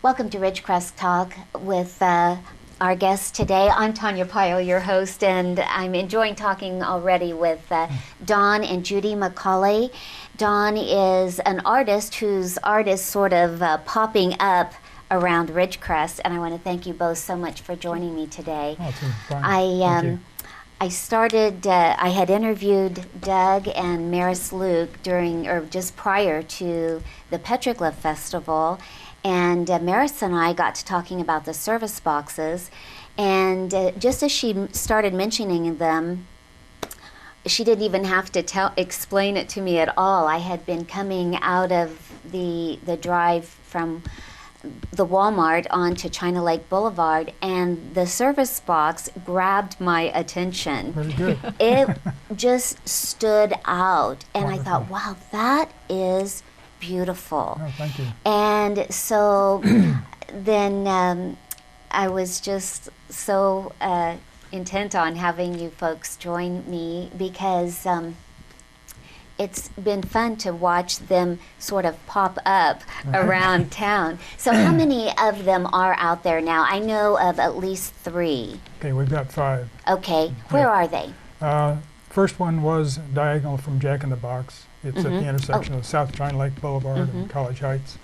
Welcome to Ridgecrest Talk with our guest today. I'm Tonia, Pyle, your host, and I'm enjoying talking already with Don and Judy McCauley. Don is an artist whose art is sort of popping up around Ridgecrest, and I want to thank you both so much for joining me today. Oh, it's fine. I had interviewed Doug and Maris Luke just prior to the Petroglyph Festival, and Maris and I got to talking about the service boxes, and just as she started mentioning them, she didn't even have to explain it to me at all. I had been coming out of the drive from the Walmart onto China Lake Boulevard, and the service box grabbed my attention. Very good. It just stood out, and Wonderful. I thought, wow, that is beautiful. Oh, thank you. And so then I was just so intent on having you folks join me because it's been fun to watch them sort of pop up around town. So how many of them are out there now? I know of at least 3. Okay, we've got 5. Okay, where are they? First one was diagonal from Jack in the Box. It's at the intersection of South China Lake Boulevard and College Heights.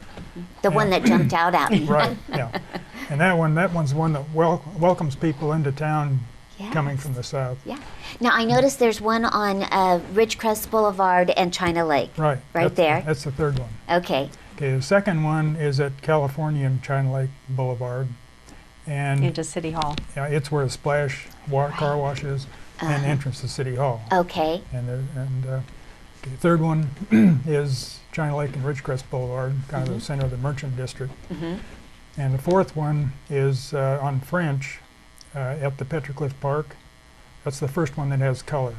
The one that jumped out at me. Right, yeah. And that one's one that welcomes people into town coming from the south. Yeah. Now I noticed there's one on Ridgecrest Boulevard and China Lake. Right. There. That's the third one. Okay. Okay, the second one is at California and China Lake Boulevard. And into City Hall. yeah, it's where the splash car wash is and entrance to City Hall. Okay. The third one is China Lake and Ridgecrest Boulevard, kind of the center of the Merchant District. And the fourth one is on French at the Petroglyph Park. That's the first one that has color.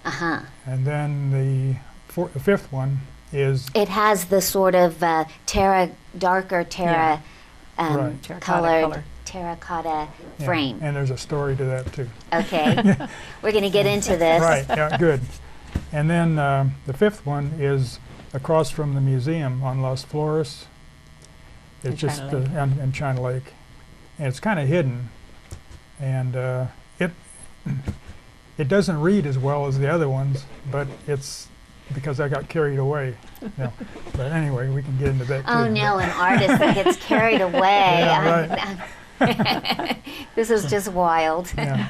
And then the fifth one is... It has the sort of darker colored terracotta frame. And there's a story to that too. Okay. We're going to get into this. Right, yeah, good. And then the fifth one is across from the museum on Las Flores. It's just in China Lake. And it's kind of hidden. And it doesn't read as well as the other ones, but it's because I got carried away. But anyway, we can get into that too. Oh no, an artist that gets carried away. Yeah, right. This is just wild. Yeah.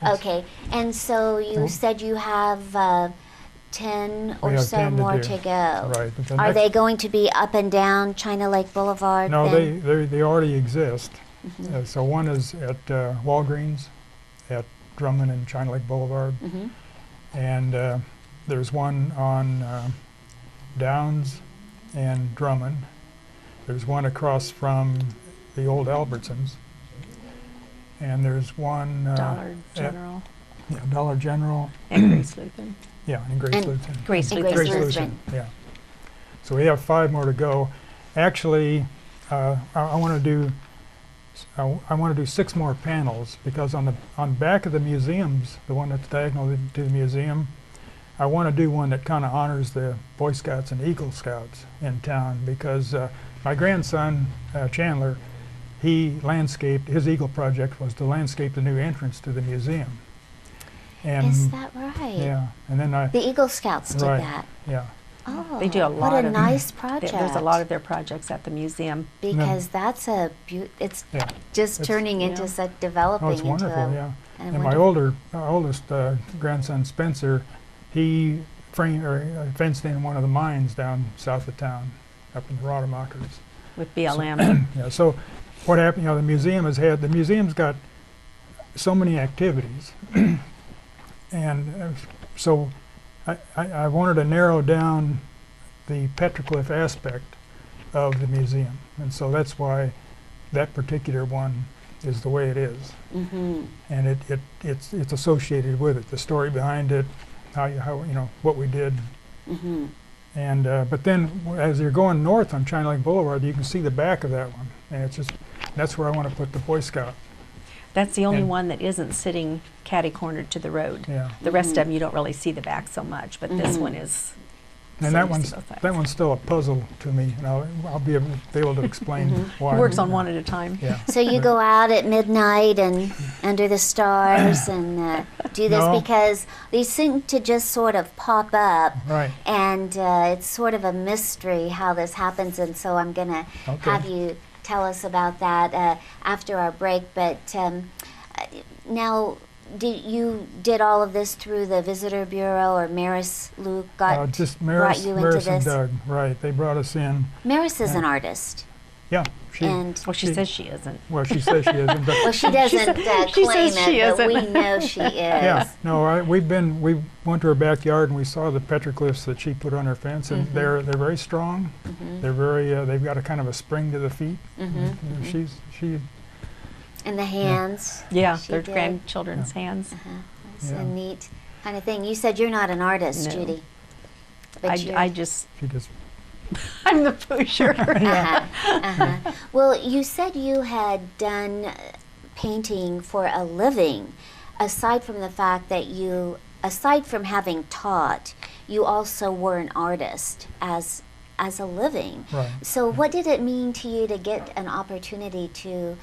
Okay, and so you said you have 10 or so 10 more to go. Right. But Are they going to be up and down China Lake Boulevard? No, then? they already exist. So one is at Walgreens at Drummond and China Lake Boulevard. And there's one on Downs and Drummond. There's one across from the old Albertsons. And there's one Dollar General. Dollar General. And Grace Lutheran. Yeah, and Grace Lutheran. Grace And Lutheran. Grace Lutheran. Yeah. So we have 5 more to go. Actually, I want to do 6 more panels because on back of the museums, the one that's diagonal to the museum, I want to do one that kind of honors the Boy Scouts and Eagle Scouts in town because my grandson Chandler, he landscaped, his Eagle project was to landscape the new entrance to the museum. And Is that right? yeah, and then The Eagle Scouts did that. Yeah. Oh, They do a lot what a of nice project. There's a lot of their projects at the musium. Because that's it's just turning into such developing Oh, it's into wonderful, yeah. a And my oldest grandson Spencer, he fenced in one of the mines down south of town, up in the Rademachers. With BLM. Yeah. So what happened? The museum's got so many activities, and so I wanted to narrow down the Petroglyph aspect of the museum, and so that's why that particular one is the way it is. And it's associated with it, the story behind it, how what we did. And but then as you're going north on China Lake Boulevard, you can see the back of that one, and that's where I want to put the Boy Scout. That's the only one that isn't sitting catty-cornered to the road. Yeah. The rest of them you don't really see the back so much, but this one is And So that you one's see both sides. that one's still a puzzle to me, and I'll be able to explain why. He works on one at a time. Yeah. So you go out at midnight and under the stars and do this No. because these seem to just sort of pop up, Right. and it's sort of a mystery how this happens. And so I'm going to Okay. have you tell us about that after our break. But now, you did all of this through the Visitor Bureau, or Maris Luke Just brought you into Maris and this? Doug, right? They brought us in. Maris is an artist, Yeah. She and Well, she She- says she isn't. well, she says she isn't, but well, she doesn't she claim says she it, but we isn't. know she is. yeah. No, we went to her backyard and we saw the petroglyphs that she put on her fence, and they're very strong. They're very they've got a kind of a spring to the feet. You know, she And the hands. Yeah, She their did. grandchildren's hands. It's Yeah. a neat kind of thing. You said you're not an artist, No. Judy. But you're, I just, she just I'm the pusher. Well, you said you had done painting for a living. Aside from the fact that aside from having taught, you also were an artist as a living. right. So what did it mean to you to get an opportunity to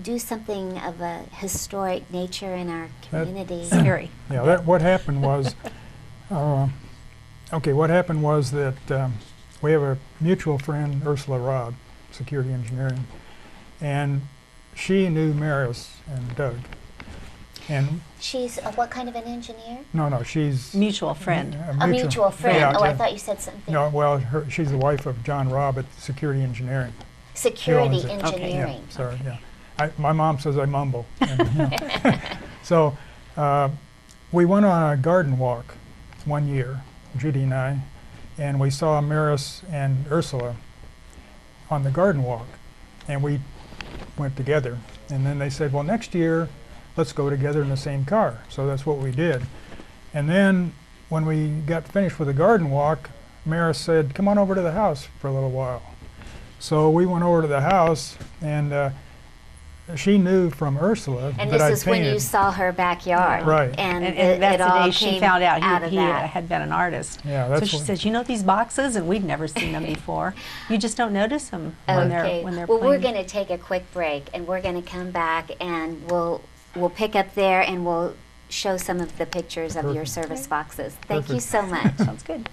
do something of a historic nature in our community? Scary. Yeah, what happened was, what happened was that we have a mutual friend, Ursula Robb, security engineering, and she knew Maris and Doug. And She's what kind of an engineer? no, she's Mutual friend. A mutual friend. Yeah, Oh, I yeah. thought you said something. No, well, she's the wife of John Robb at Security Engineering. Security owns it. Okay. engineering. Yeah, sorry, yeah. My mom says I mumble. And, you know. So we went on a garden walk one year, Judy and I, and we saw Maris and Ursula on the garden walk, and we went together. And then they said, well, next year, let's go together in the same car. So that's what we did. And then when we got finished with the garden walk, Maris said, come on over to the house for a little while. So we went over to the house, and she knew from Ursula And that I this is when painted. you saw her backyard. Right. And, And that's it the all day she came found out of he that. had been an artist. Yeah, So that's she what- says, you know these boxes? And we'd never seen them before. You just don't notice them when Okay. they're Well, we're playing. going to take a quick break, and we're going to come back, and we'll pick up there, and we'll show some of the pictures of your Perfect. service boxes. Thank you Perfect. so much. Sounds good.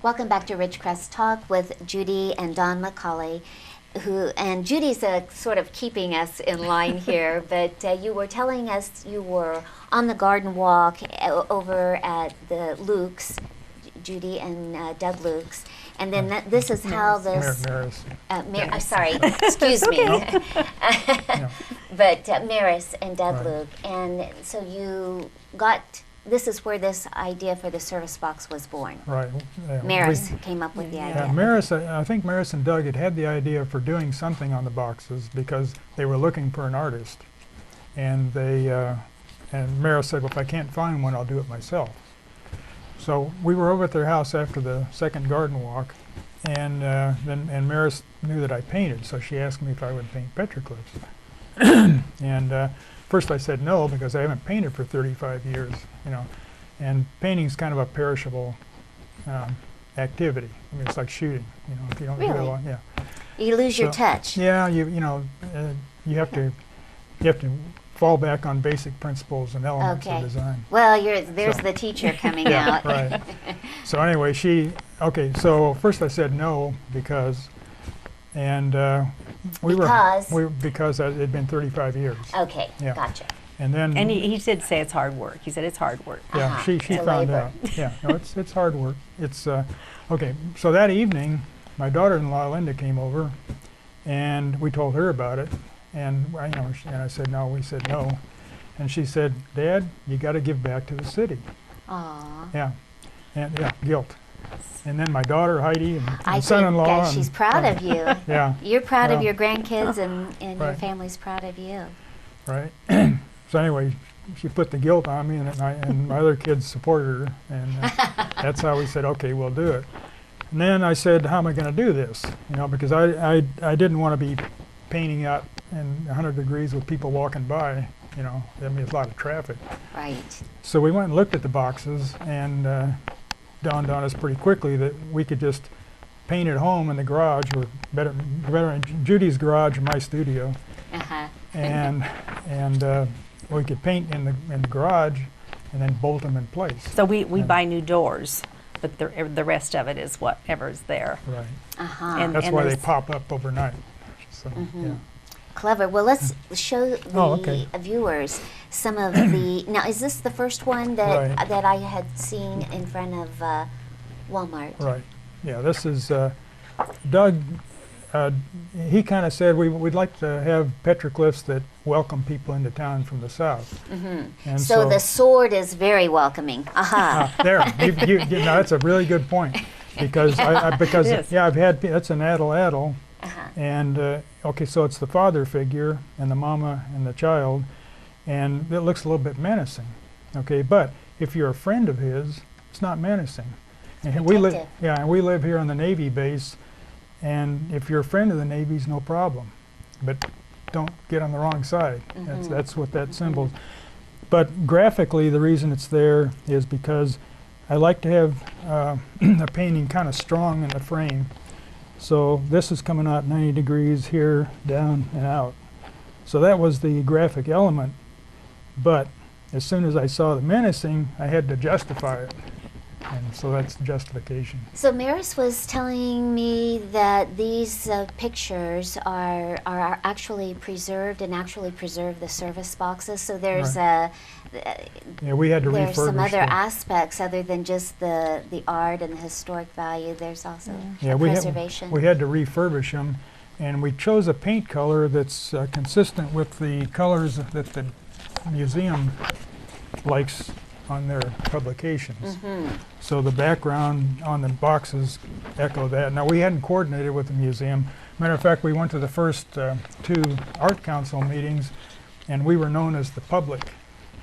Welcome back to Ridgecrest Talk with Judy and Don McCauley, and Judy's sort of keeping us in line here, but you were telling us you were on the garden walk over at the Luke's, Judy and Doug Luke's, and then this is how this... Maris. sorry, excuse me. Yeah. But Maris and Doug Right. Luke, and so you got... This is where this idea for the service box was born. Right. Yeah, Maris came up with the idea. Yeah, Maris, I think Maris and Doug had the idea for doing something on the boxes because they were looking for an artist. And and Maris said, well, if I can't find one, I'll do it myself. So we were over at their house after the second garden walk, and Maris knew that I painted, so she asked me if I would paint petroglyphs. And first I said no, because I haven't painted for 35 years, you know, and painting's kind of a perishable activity. I mean, it's like shooting, you know, if you don't do it a Really? lot, yeah. You lose your So- touch. Yeah, you have to fall back on basic principles and elements Okay. of design. Well, there's So- the teacher coming Yeah, out. right. So anyway, so first I said no because, and because it had been 35 years. Okay, Yeah. gotcha. And then, And he did say it's hard work. He said it's hard work. yeah, Uh-huh, she it's a found labor. out. Yeah, no, it's hard work. It's, okay, so that evening, my daughter-in-law Linda came over, and we told her about it, and I said no, we said no. And she said, Dad, you got to give back to the city. Aw. Yeah, and yeah, guilt. And then my daughter Heidi and I son-in-law. think and- she's proud of you. Yeah, You're proud of Well, your grandkids, and your Right. family's proud of you. right. So anyway, she put the guilt on me, and my other kids supported her, and that's how we said, okay, we'll do it. And then I said, how am I going to do this? You know, because I didn't want to be painting out in 100 degrees with people walking by. You know, I mean, there's a lot of traffic. Right. So we went and looked at the boxes, and dawned on us pretty quickly that we could just paint at home in the garage, or better in Judy's garage or my studio, and we could paint in the garage, and then bolt them in place. So we buy new doors, but the rest of it is whatever's there. Right. And That's why they pop up overnight. So yeah. Clever. Well, let's show the viewers some of the. Now, is this the first one that Right. that I had seen in front of Walmart? Right. Yeah. This is Doug. He kind of said we'd like to have petroglyphs that welcome people into town from the south. And So the sword is very welcoming. there. You know, that's a really good point, because It is. yeah, I've had that's an addle, and okay, so it's the father figure and the mama and the child, and it looks a little bit menacing. Okay, but if you're a friend of his, it's not menacing. And we live, and we live here on the Navy base, and if you're a friend of the Navy's, no problem, but don't get on the wrong side. That's what that symbols. But graphically, the reason it's there is because I like to have a painting kind of strong in the frame. So this is coming out 90 degrees here, down and out. So that was the graphic element. But as soon as I saw the menacing, I had to justify it. And so that's the justification. So Maris was telling me that these pictures are actually preserved and actually preserve the service boxes. So there's yeah, we had to there's refurbish some other them. aspects other than just the art and the historic value. There's also Yeah, we preservation. we had to refurbish them, and we chose a paint color that's consistent with the colors that the museum likes on their publications. So the background on the boxes echo that. Now, we hadn't coordinated with the museum. Matter of fact, we went to the first 2 Art Council meetings, and we were known as the public.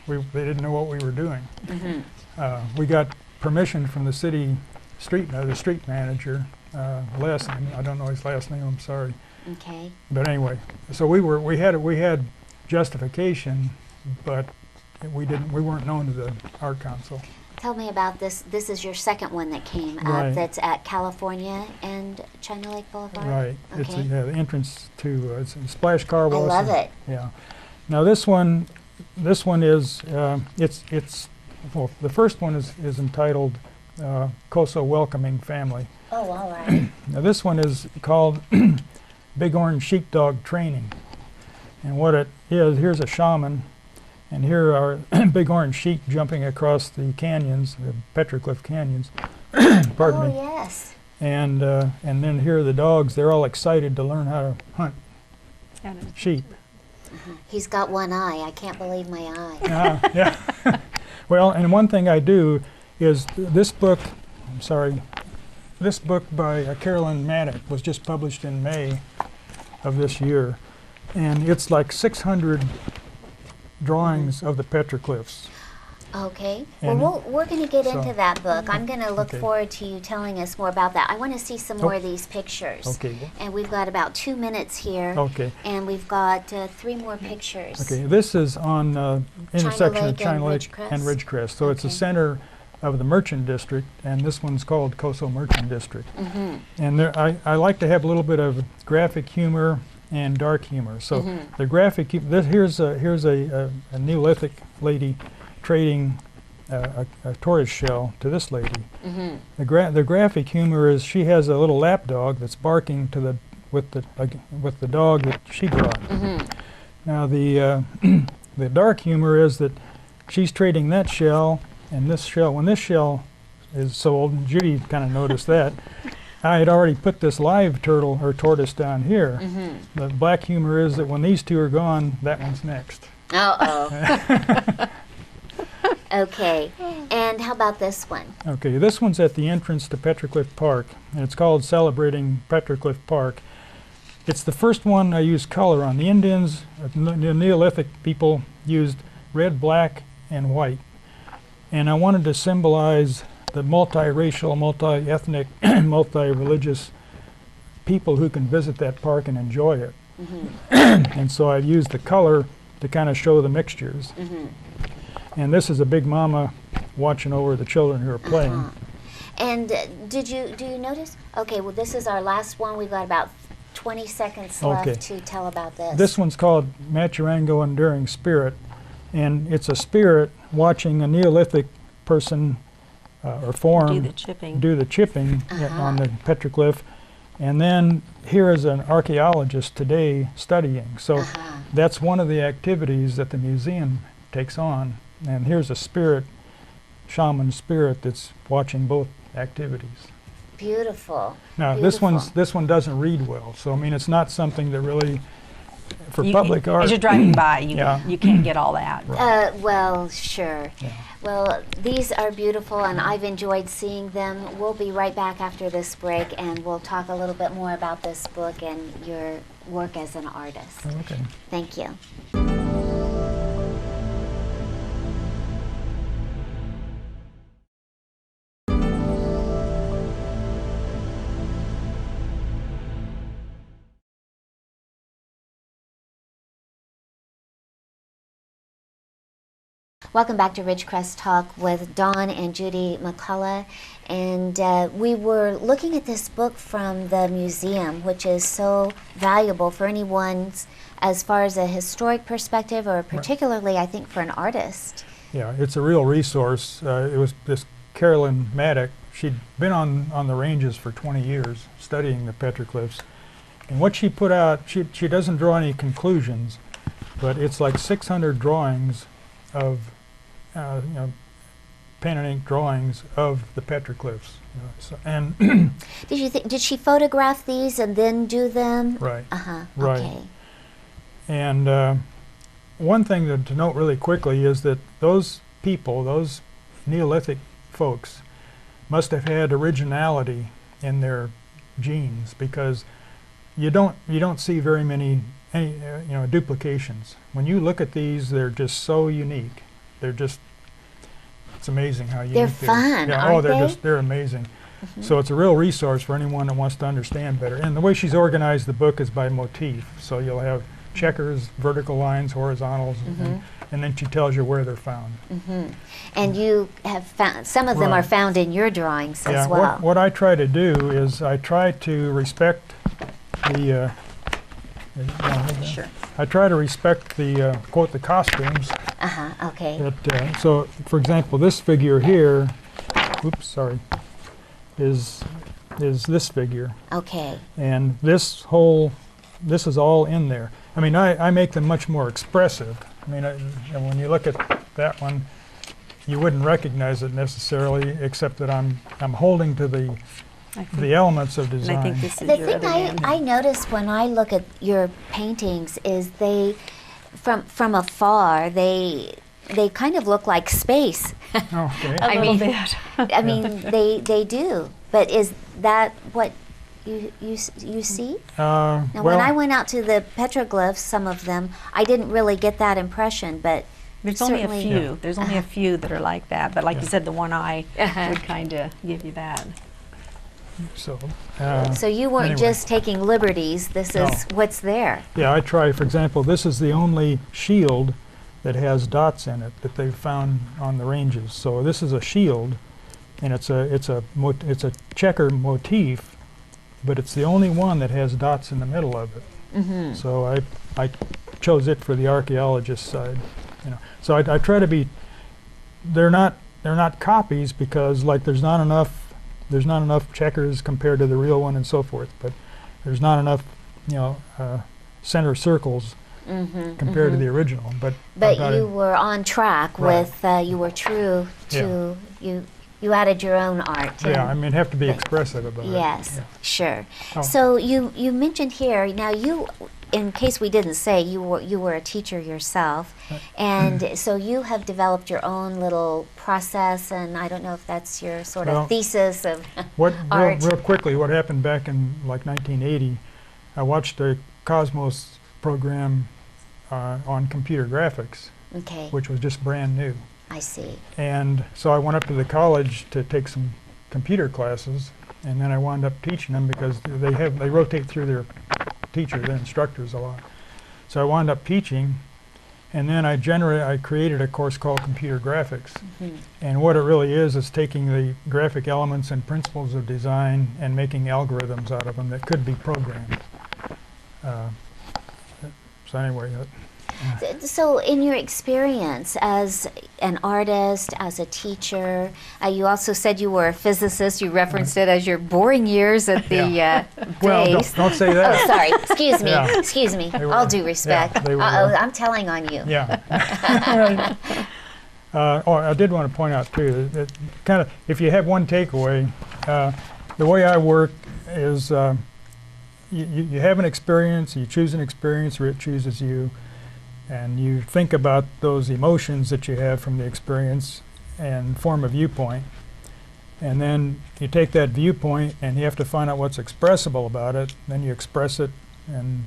They didn't know what we were doing. We got permission from the city the street manager, Les. I don't know his last name. I'm sorry. Okay. But anyway, so we had justification, but we weren't known to the Art Council. Tell me about this. This is your second one that came Right. up. That's at California and China Lake Boulevard. Right. It's Okay. the entrance to it's a splash car I wash. love it. Yeah. Now this one is it's well, the first one is entitled Coso Welcoming Family. Oh, all right. Now this one is called Big Orange Sheepdog Training, and what it is, here's a shaman, and here are big orange sheep jumping across the canyons, the petroglyph canyons. Pardon me. Yes. And then here are the dogs. They're all excited to learn how to hunt sheep. He's got one eye. I can't believe my eye. Yeah. Well, and one thing I do is this book. I'm sorry. This book by Carolyn Maddock was just published in May of this year, and it's like 600 drawings of the petroglyphs. Okay. And Well, we're going to get so- into that book. I'm going to look Okay. forward to you telling us more about that. I want to see some more of these pictures. Okay. And we've got about 2 minutes here. Okay. And we've got 3 more pictures. Okay. This is on intersection of Lake China and Lake and Ridgecrest? Ridgecrest. So it's the Okay. center of the Merchant District, and this one's called Coso Merchant District. And there, I like to have a little bit of graphic humor and dark humor. So the graphic, here's a Neolithic lady trading a tortoise shell to this lady. The graphic humor is she has a little lap dog that's barking to with the dog that she brought. Now the the dark humor is that she's trading that shell and this shell. When this shell is sold, and Judy kind of noticed that, I had already put this live turtle or tortoise down here. The black humor is that when these 2 are gone, that one's next. Uh-oh. Okay. And how about this one? Okay, this one's at the entrance to Petroglyph Park, and it's called Celebrating Petroglyph Park. It's the first one I used color on. The Indians, the Neolithic people, used red, black, and white. And I wanted to symbolize the multiracial, multi-ethnic, multi-religious people who can visit that park and enjoy it. And so I've used the color to kind of show the mixtures. And this is a big mama watching over the children who are playing. And do you notice? Okay, well, this is our last one. We've got about 20 seconds left to tell about this. This one's called Machurango Enduring Spirit, and it's a spirit watching a Neolithic person or form do the chipping on the petroglyph. And then here is an archaeologist today studying. So that's one of the activities that the museum takes on. And here's a spirit, shaman spirit, that's watching both activities. Beautiful. Now this one doesn't read well, so I mean it's not something that really for public art. As you're driving by, you can't get all that. Well, sure. Yeah. Well, these are beautiful, and I've enjoyed seeing them. We'll be right back after this break, and we'll talk a little bit more about this book and your work as an artist. Okay. Thank you. Welcome back to Ridgecrest Talk with Dawn and Judy McCauley. And we were looking at this book from the museum, which is so valuable for anyone's, as far as a historic perspective, or particularly, I think, for an artist. Yeah, it's a real resource. It was this Carolyn Maddock. She'd been on the ranges for 20 years studying the petroglyphs. And what she put out, she doesn't draw any conclusions, but it's like 600 drawings of pen and ink drawings of the petroglyphs. And did she photograph these and then do them? Right. Right. Okay. And one thing to note really quickly is that those people, those Neolithic folks, must have had originality in their genes, because you don't see very many duplications. When you look at these, they're just so unique. They're just, it's amazing how unique they're fun, aren't they're amazing. So it's a real resource for anyone that wants to understand better. And the way she's organized the book is by motif. So you'll have checkers, vertical lines, horizontals, and then she tells you where they're found. And you have found, some of them are found in your drawings as well. What I try to do is I try to respect the I try to respect the quote the costumes. Okay. So, for example, this figure here, is this figure. Okay. And this is all in there. I mean, I make them much more expressive. I mean, and when you look at that one, you wouldn't recognize it necessarily, except that I'm holding to the elements of design. And I think this is the your thing I notice when I look at your paintings is they, from afar, they kind of look like space. Okay. A little bit. I mean, they do. But is that what you see? Now, when I went out to the petroglyphs, some of them, I didn't really get that impression, but there's only a few. There's only a few that are like that. But like you said, the one eye would kind of give you that. So you weren't just taking liberties. This is what's there. Yeah, I try. For example, this is the only shield that has dots in it that they've found on the ranges. So this is a shield, and it's a checker motif, but it's the only one that has dots in the middle of it. So I chose it for the archaeologist side. So I try to be. They're not copies, because like there's not enough checkers compared to the real one and so forth, but there's not enough center circles compared to the original. But you were on track with you were true to you added your own art. Yeah, I mean, have to be expressive about it. Yes, sure. So you mentioned here, now you, in case we didn't say, you were a teacher yourself, and so you have developed your own little process, and I don't know if that's your sort of thesis of art. Real quickly, what happened back in like 1980, I watched a Cosmos program on computer graphics, Okay. which was just brand new. I see. And so I went up to the college to take some computer classes, and then I wound up teaching them because they rotate through their teachers, their instructors a lot. So I wound up teaching, and then I created a course called Computer Graphics. And what it really is taking the graphic elements and principles of design and making algorithms out of them that could be programmed. So anyway. So in your experience as an artist, as a teacher, you also said you were a physicist. You referenced it as your boring years at the Well, base. don't say that. Oh, sorry. Excuse me. Yeah. Excuse me. They were- All due respect. yeah, they were, Uh-oh, I'm telling on you. Yeah. I did want to point out too that kind of, if you have one takeaway, the way I work is you have an experience, you choose an experience, or it chooses you, and you think about those emotions that you have from the experience and form a viewpoint. And then you take that viewpoint and you have to find out what's expressible about it, then you express it and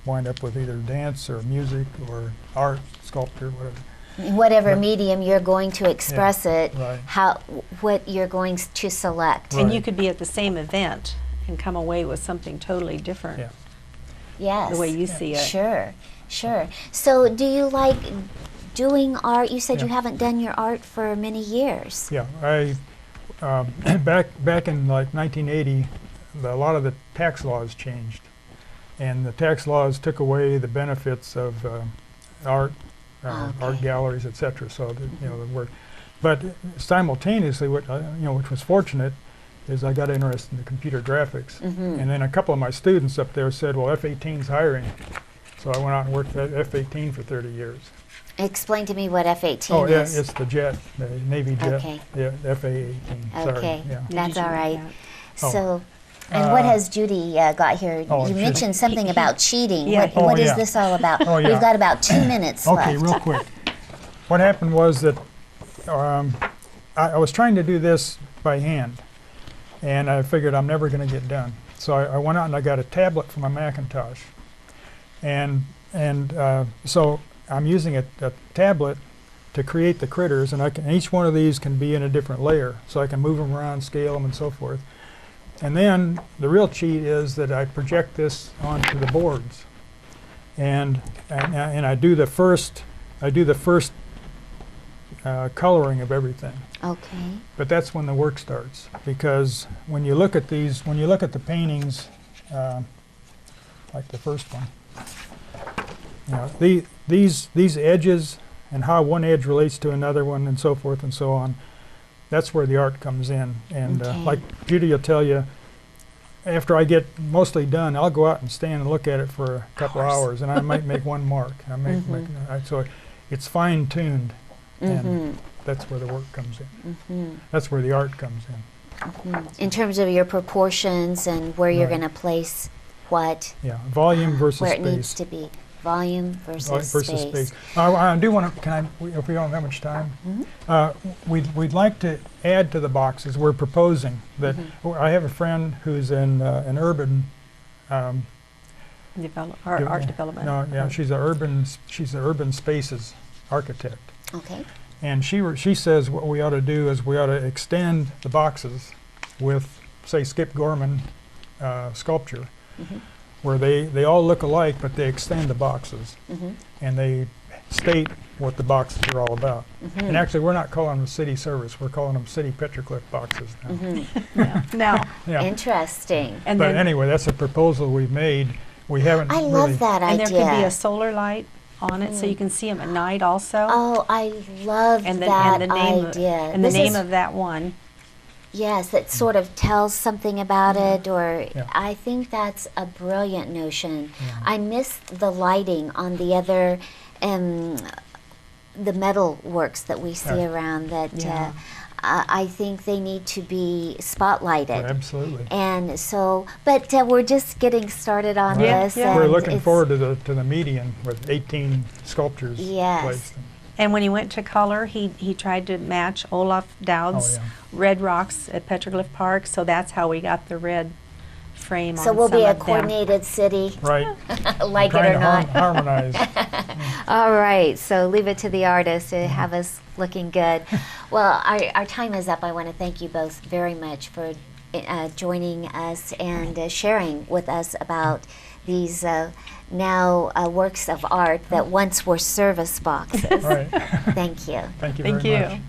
wind up with either dance or music or art, sculpture, whatever. In whatever Right. medium you're going to express it, right. what you're going to select. Right. And you could be at the same event and come away with something totally different. Yeah. Yes. The way you see it. Sure, sure. So do you like doing art? You said you Yeah. haven't done your art for many years. Yeah, back in like 1980, a lot of the tax laws changed, and the tax laws took away the benefits of art, art galleries, etc. So the work, but simultaneously, which was fortunate, is I got interested in the computer graphics, and then a couple of my students up there said, "Well, F-18's hiring," so I went out and worked at F-18 for 30 years. Explain to me what F-18 Oh yeah, is. it's the jet, the Navy jet. Okay. Yeah, FA-18. Sorry. Okay, Yeah. that's all right. Oh. So, and what has Judy got here? oh, You she- mentioned something about cheating. Yeah, What is yeah. this all about? Oh, yeah. We've got about 2 minutes Okay, left. real quick. What happened was that I was trying to do this by hand, and I figured I'm never going to get done. So I went out and I got a tablet for my Macintosh, and so I'm using a tablet to create the critters, and each one of these can be in a different layer, so I can move them around, scale them, and so forth. And then the real cheat is that I project this onto the boards, and I do the first coloring of everything. Okay. But that's when the work starts, because when you look at the paintings, like the first one, these edges and how one edge relates to another one and so forth and so on, that's where the art comes in. And Okay. like Judy will tell you, after I get mostly done, I'll go out and stand and look at it for a couple hours, and I might make one mark. So it's fine-tuned, and that's where the work comes in. That's where the art comes in. In terms of your proportions and where you're Right. going to place what, Yeah, volume versus where space. it needs to be. Volume versus space. I do want to, if we don't have much time, we'd like to add to the boxes. We're proposing that, I have a friend who's in an urban, Art development. no, yeah, she's an urban spaces architect. Okay. And she says what we ought to do is we ought to extend the boxes with, say, Skip Gorman sculpture, where they all look alike, but they extend the boxes, and they state what the boxes are all about. And actually, we're not calling them city service; we're calling them city petroglyph boxes now. Now, Yeah. Interesting. and But then, anyway, that's a proposal we've made. We haven't. I really, love that and idea. there could be a solar light on it, so you can see them at night also. Oh, I love and the, that and the name idea. and the This name is- of that one. Yes, that sort of tells something about it, or Yeah. I think that's a brilliant notion. Yeah. I miss the lighting on the other, the metal works that we see Yeah. around that Yeah. I think they need to be spotlighted. Absolutely. And so, but we're just getting started on Yeah, this. yeah. We're and looking it's- forward to the median with 18 sculptures Yes. placed. And when he went to color, he tried to match Olaf Dowd's Oh, yeah. red rocks at Petroglyph Park, so that's how we got the red frame So on we'll some be a of them. coordinated city, Right. like it Trying or to not. harmonize. All right, so leave it to the artists to have us looking good. Well, our time is up. I want to thank you both very much for joining us and sharing with us about these now works of art that once were service boxes. Right. Thank you. Thank you Thank very you. much.